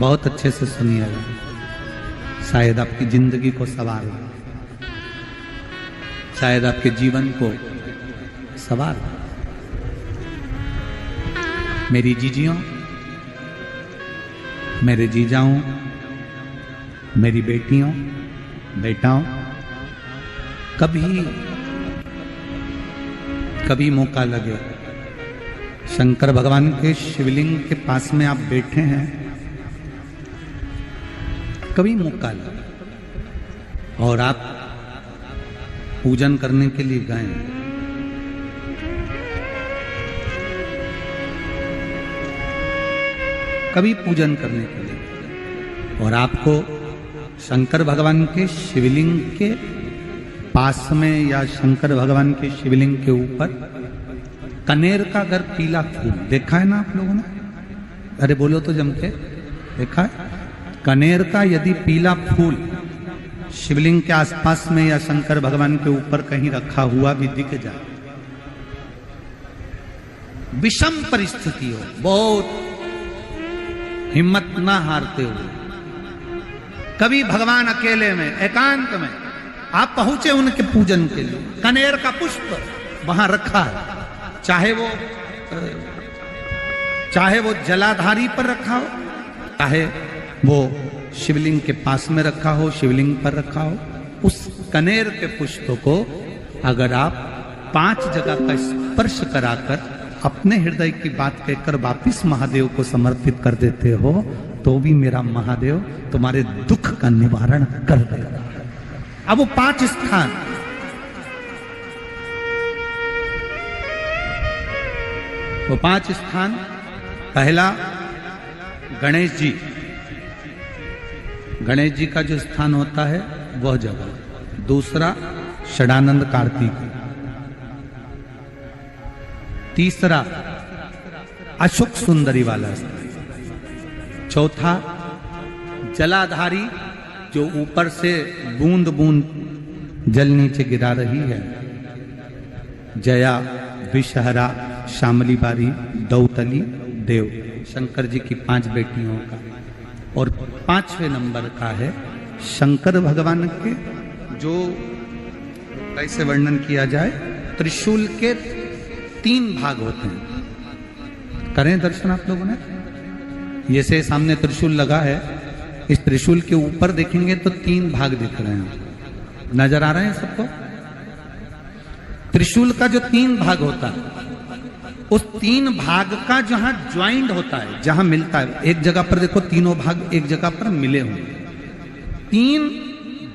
बहुत अच्छे से सुनिएगा, शायद आपकी जिंदगी को सवार हो, शायद आपके जीवन को सवार हो। मेरी जीजियों, मेरे जीजाओं, मेरी बेटियों, बेटाओं, कभी मौका लगे, शंकर भगवान के शिवलिंग के पास में आप बैठे हैं, कभी मौका लगे और आप पूजन करने के लिए गए, कभी पूजन करने के लिए, और आपको शंकर भगवान के शिवलिंग के पास में या शंकर भगवान के शिवलिंग के ऊपर कनेर का अगर पीला फूल देखा है ना आप लोगों ने, अरे बोलो तो जम के, देखा है? कनेर का यदि पीला फूल शिवलिंग के आसपास में या शंकर भगवान के ऊपर कहीं रखा हुआ भी दिख जाए, विषम परिस्थिति हो, बहुत हिम्मत ना हारते हुए, कभी भगवान अकेले में एकांत में आप पहुंचे उनके पूजन के लिए, कनेर का पुष्प वहां रखा है, चाहे वो जलाधारी पर रखा हो, चाहे वो शिवलिंग के पास में रखा हो, शिवलिंग पर रखा हो, उस कनेर के पुष्प को अगर आप 5 जगह का स्पर्श कराकर अपने हृदय की बात कहकर वापिस महादेव को समर्पित कर देते हो, तो भी मेरा महादेव तुम्हारे दुख का निवारण कर देगा। अब वो 5 स्थान, वो 5 स्थान, पहला गणेश जी, गणेश जी का जो स्थान होता है वह जगह, दूसरा षडानंद कार्तिक, तीसरा अशोक सुंदरी वाला स्थान, चौथा जलाधारी जो ऊपर से बूंद बूंद जल नीचे गिरा रही है, जया, विषहरा, शामली बारी, दौतली, देव, शंकर जी की 5 बेटियों का, और 5वें नंबर का है शंकर भगवान के, जो कैसे वर्णन किया जाए, त्रिशूल के 3 भाग होते हैं। करें दर्शन आप लोगों ने, ये से सामने त्रिशूल लगा है, इस त्रिशूल के ऊपर देखेंगे तो 3 भाग दिख रहे हैं, नजर आ रहे हैं सबको? त्रिशूल का जो 3 भाग होता है, उस 3 भाग का जहां ज्वाइंट होता है, जहां मिलता है, एक जगह पर देखो तीनों भाग एक जगह पर मिले होंगे, 3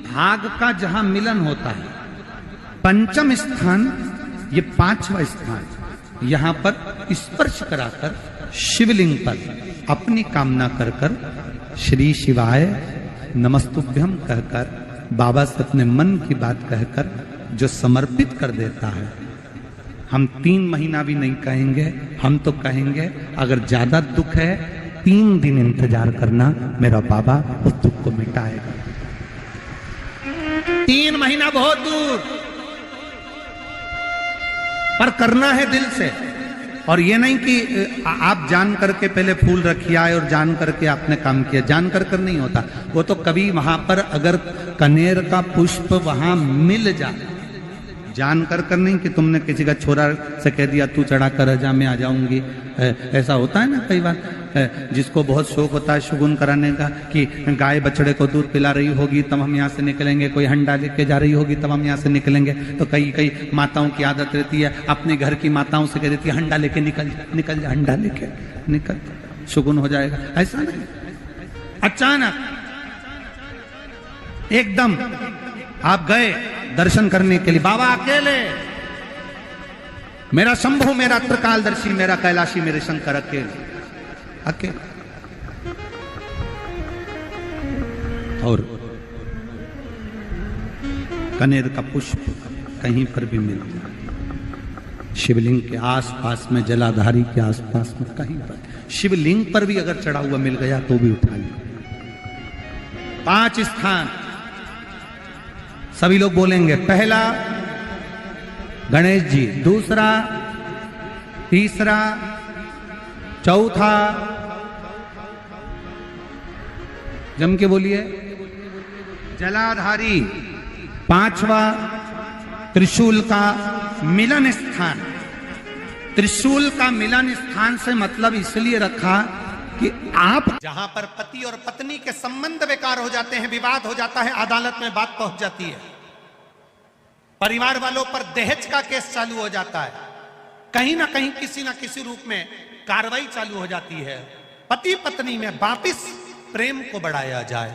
भाग का जहां मिलन होता है, 5वां स्थान, ये 5वां स्थान, यहां पर स्पर्श कराकर शिवलिंग पर अपनी कामना कर कर श्री शिवाय नमस्तुभ्यम कहकर, बाबा से अपने मन की बात कहकर जो समर्पित कर देता है, हम 3 महीना भी नहीं कहेंगे, हम तो कहेंगे अगर ज्यादा दुख है 3 दिन इंतजार करना, मेरा बाबा उस दुख को मिटाएगा। 3 महीना बहुत दूर, पर करना है दिल से, और ये नहीं कि आप जान करके पहले फूल रखिए आए और जान करके आपने काम किया, जान कर नहीं होता वो तो, कभी वहां पर अगर कनेर का पुष्प वहां मिल जाए, जान कर नहीं कि तुमने किसी का छोरा से कह दिया तू चढ़ा कर जा मैं आ जाऊंगी, ऐसा होता है ना कई बार, जिसको बहुत शौक होता है शगुन कराने का, कि गाय बछड़े को दूध पिला रही होगी तब हम यहाँ से निकलेंगे, कोई हंडा लेके जा रही होगी तब हम यहाँ से निकलेंगे, तो कई माताओं की आदत रहती है, अपने घर की माताओं से कह देती है हंडा लेके निकल जा, हंडा लेके निकल, शगुन हो जाएगा। ऐसा नहीं, अचानक एकदम आप गए दर्शन करने के लिए, बाबा अकेले, मेरा शंभु, मेरा त्रिकालदर्शी, मेरा कैलाशी, मेरे शंकर अकेले, और कनेर का पुष्प कहीं पर भी मिलता, शिवलिंग के आसपास में, जलाधारी के आसपास में कहीं पर, शिवलिंग पर भी अगर चढ़ा हुआ मिल गया तो भी उठा लिया। 5 स्थान सभी लोग बोलेंगे, पहला गणेश जी, दूसरा, तीसरा, चौथा, जम के बोलिए। जलाधारी, पांचवा त्रिशूल का मिलन स्थान। त्रिशूल का मिलन स्थान से मतलब इसलिए रखा कि आप जहां पर पति और पत्नी के संबंध बेकार हो जाते हैं, विवाद हो जाता है, अदालत में बात पहुंच जाती है, परिवार वालों पर दहेज का केस चालू हो जाता है, कहीं ना कहीं किसी ना किसी रूप में कार्रवाई चालू हो जाती है, पति पत्नी में वापिस प्रेम को बढ़ाया जाए।